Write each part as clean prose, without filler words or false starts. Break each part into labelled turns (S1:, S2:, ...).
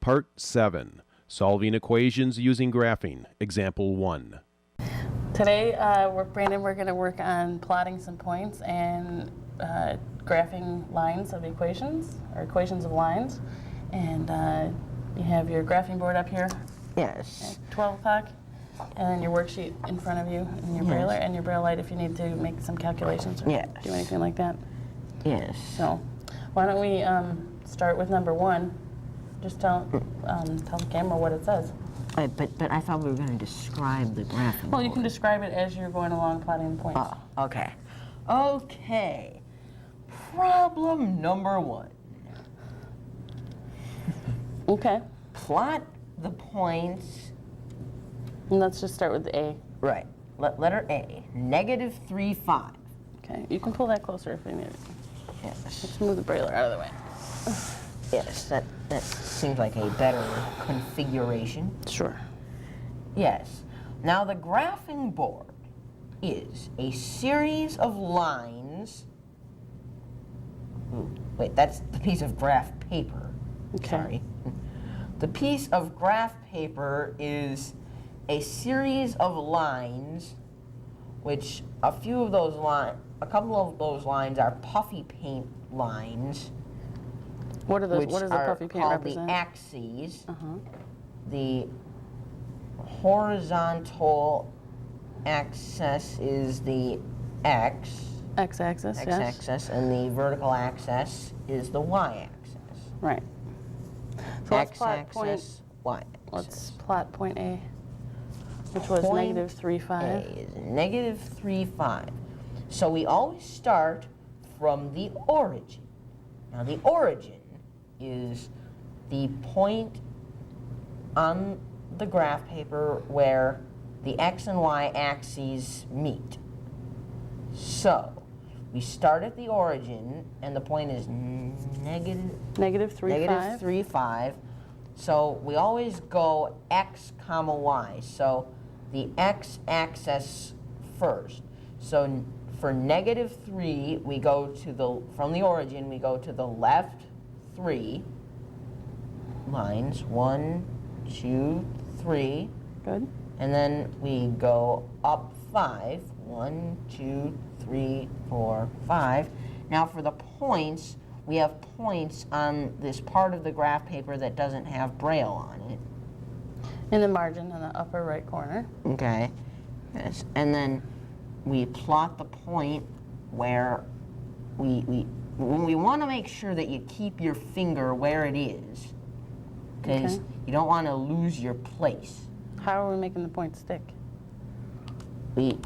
S1: Part 7. Solving equations using graphing. Example 1.
S2: Today, Brandon, we're going to work on plotting some points and graphing lines of equations, or equations of lines. And you have your graphing board up here.
S3: Yes.
S2: At 12 o'clock. And then your worksheet in front of you, and your braille, and your braille light if you need to make some calculations or do anything like that.
S3: Yes.
S2: So, why don't we start with number 1? Just tell the camera what it says.
S3: But I thought we were going to describe the graphing
S2: Well, you
S3: board.
S2: can describe it as you're going along plotting the points.
S3: Oh, okay. Okay. Problem number 1.
S2: Okay.
S3: Plot the points.
S2: And let's just start with the A.
S3: Right. Letter A. Negative 3, 5.
S2: Okay. You can pull that closer if you need it.
S3: Yes.
S2: Let's move the brailler out of the way.
S3: Yes, that seems like a better configuration.
S2: Sure.
S3: Yes. Now the graphing board is a series of lines. Ooh, wait, that's the piece of graph paper.
S2: Okay.
S3: Sorry. The piece of graph paper is a series of lines, which a couple of those lines are puffy paint lines.
S2: What are those? What does the puffy paint
S3: called
S2: represent?
S3: the axes.
S2: Uh-huh.
S3: The horizontal axis is the x.
S2: X-axis, yes.
S3: X-axis, and the vertical axis is the y-axis.
S2: Right. So let's plot point.
S3: X-axis, y-axis.
S2: Let's plot point A, which was
S3: Point
S2: negative 3, 5.
S3: A is negative 3, 5. So we always start from the origin. Now the origin is the point on the graph paper where the x and y axes meet. So we start at the origin, and the point is
S2: Negative 3, 5.
S3: 3, 5. So we always go x comma y. So the x-axis first. So for negative 3, we go to from the origin, we go to the left 3 lines. 1, 2, 3.
S2: Good.
S3: And then we go up 5. 1, 2, 3, 4, 5. Now for the points, we have points on this part of the graph paper that doesn't have braille on it.
S2: In the margin in the upper right corner.
S3: Okay. Yes. And then we plot the point where we want to make sure that you keep your finger where it is, because you don't want to lose your place.
S2: How are we making the point stick?
S3: We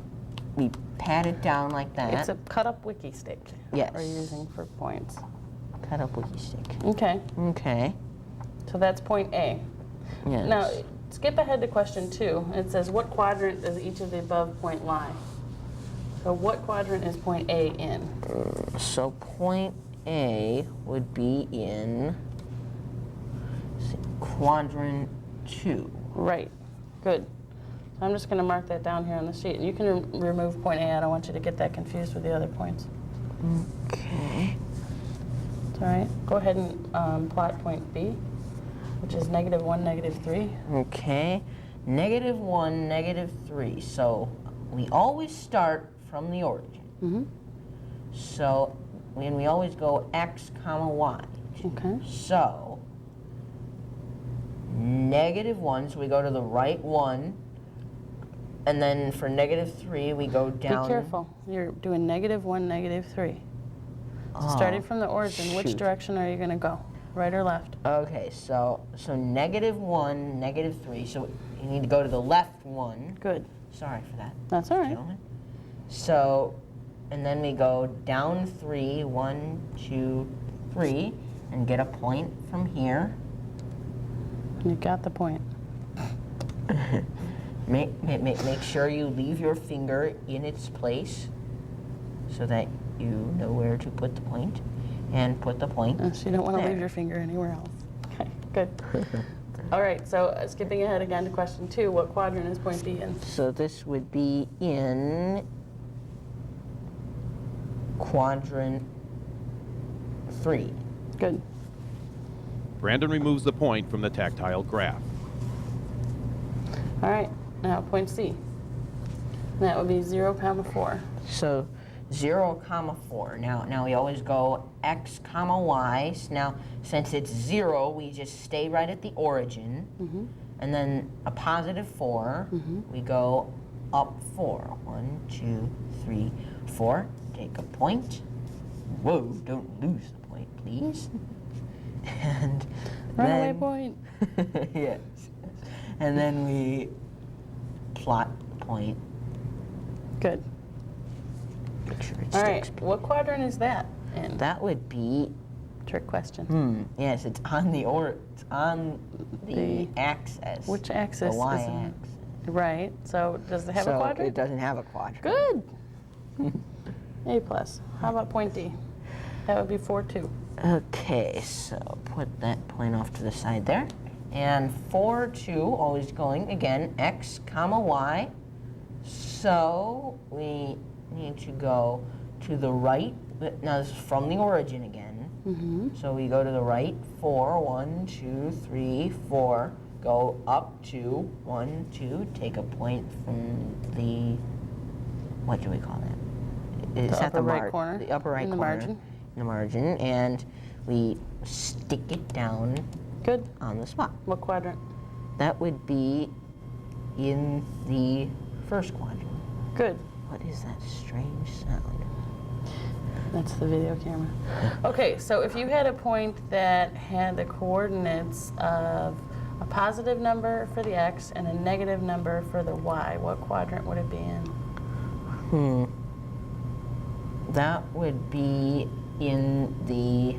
S3: pat it down like that.
S2: It's a cut-up wiki stick.
S3: Yes.
S2: We're using for points.
S3: Cut up wiki stick.
S2: Okay.
S3: Okay.
S2: So that's point A.
S3: Yes.
S2: Now, skip ahead to question 2. It says, what quadrant does each of the above point lie? So what quadrant is point A in?
S3: So point A would be in quadrant 2.
S2: Right. Good. So I'm just going to mark that down here on the sheet. You can remove point A. I don't want you to get that confused with the other points.
S3: Okay.
S2: It's all right. Go ahead and plot point B, which is negative 1, negative 3.
S3: Okay. Negative 1, negative 3. So we always start from the origin.
S2: Mm-hmm.
S3: So when we always go x comma y.
S2: Okay.
S3: So negative 1, so we go to the right 1. And then for negative 3, we go down.
S2: Be careful. You're doing negative 1, negative 3. So starting from the origin, which direction are you going to go? Right or left?
S3: Okay, so negative 1, negative 3. So you need to go to the left 1.
S2: Good.
S3: Sorry for that.
S2: That's all right.
S3: Gentlemen. So, and then we go down 3, 1, 2, 3, and get a point from here.
S2: You got the point.
S3: Make sure you leave your finger in its place so that you know where to put the point, and put the point
S2: So you don't want to
S3: there.
S2: leave your finger anywhere else. Okay, good. All right, so skipping ahead again to question 2, what quadrant is point B in?
S3: So this would be in quadrant 3.
S2: Good.
S1: Brandon removes the point from the tactile graph.
S2: All right, now point C. That would be 0, 4.
S3: So 0, 4. Now we always go x, y. So now, since it's 0, we just stay right at the origin. And then a positive 4, we go up 4. 1, 2, 3, 4. Take a point. Whoa, don't lose the point, please. And
S2: Runaway
S3: then,
S2: point.
S3: yes. And then we plot the point.
S2: Good.
S3: Make sure it
S2: All
S3: sticks.
S2: right, what quadrant is that in?
S3: That would be,
S2: Trick question.
S3: yes, it's on the axis.
S2: Which axis?
S3: The y
S2: is it?
S3: axis.
S2: Right, so does it have a
S3: So
S2: quadrant?
S3: it doesn't have a quadrant.
S2: Good. A plus. How about point D? That would be 4, 2.
S3: Okay, so put that point off to the side there. And 4, 2, always going, again, x, y. So we need to go to the right. Now this is from the origin again. So we go to the right, 4, 1, 2, 3, 4. Go up 2, 1, 2. Take a point from the, what do we call that? Is
S2: The
S3: that
S2: upper right corner.
S3: The upper right
S2: In the
S3: corner.
S2: margin.
S3: In the margin. And we stick it down
S2: Good.
S3: on the spot.
S2: What quadrant?
S3: That would be in the first quadrant.
S2: Good.
S3: What is that strange sound?
S2: That's the video camera. Okay, so if you had a point that had the coordinates of a positive number for the x and a negative number for the y, what quadrant would it be in?
S3: That would be in the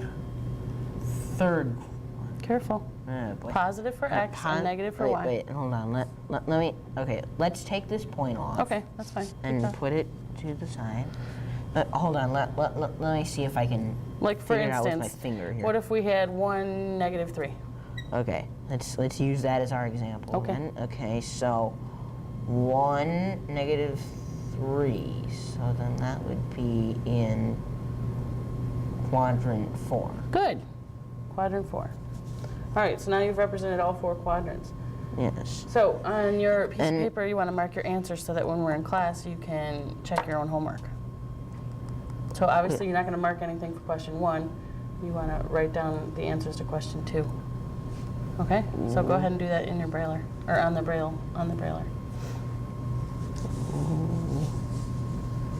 S3: third.
S2: Careful.
S3: Oh, boy.
S2: Positive for x and negative for y.
S3: Wait, hold on. Let me. Okay, let's take this point off.
S2: Okay, that's fine.
S3: And
S2: Good job.
S3: put it to the side. Hold on. Let me see if I can.
S2: Like for
S3: figure it out with
S2: instance,
S3: my finger here.
S2: what if we had 1, negative 3?
S3: Okay, let's use that as our example.
S2: Okay.
S3: Then. Okay, so 1, negative 3. So then that would be in quadrant 4.
S2: Good. Quadrant 4. All right, so now you've represented all 4 quadrants.
S3: Yes.
S2: So on your piece
S3: And-
S2: of paper, you want to mark your answers so that when we're in class, you can check your own homework. So obviously, you're not going to mark anything for question 1. You want to write down the answers to question 2. Okay? So go ahead and do that in your brailer, or on the brailer.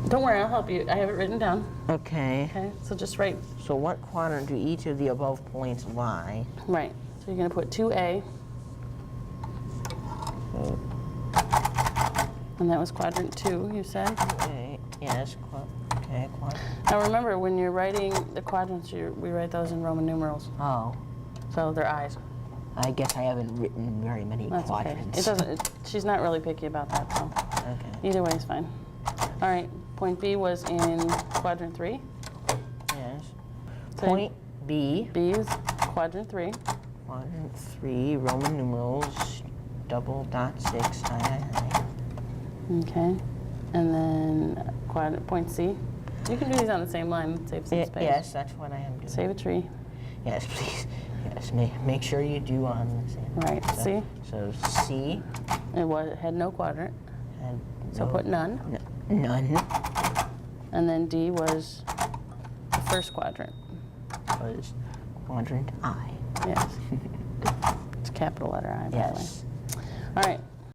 S2: Don't worry, I'll help you. I have it written down.
S3: Okay.
S2: Okay? So just write.
S3: So what quadrant do each of the above points lie?
S2: Right. So you're going to put 2A. And that was quadrant 2, you said?
S3: Okay. Yes. Okay. Quadrant.
S2: Now remember, when you're writing the quadrants, we write those in Roman numerals.
S3: Oh,
S2: So they're I's.
S3: I guess I haven't written very many
S2: That's okay.
S3: quadrants.
S2: It doesn't. She's not really picky about that, so
S3: Okay.
S2: either way is fine. All right. Point B was in quadrant 3.
S3: Yes.
S2: So
S3: Point B.
S2: B is quadrant 3.
S3: Quadrant 3. Roman numerals. Double dot 6.
S2: Okay. And then quadrant point C. You can do these on the same line. Save some space.
S3: Yes, that's what I am doing.
S2: Save a tree.
S3: Yes, please. Yes, make sure you do on the same.
S2: Right. C.
S3: So C.
S2: It had no quadrant.
S3: And
S2: So put none.
S3: None.
S2: And then D was the first quadrant.
S3: Was quadrant I.
S2: Yes. It's a capital letter I, by
S3: Yes.
S2: the way. All right.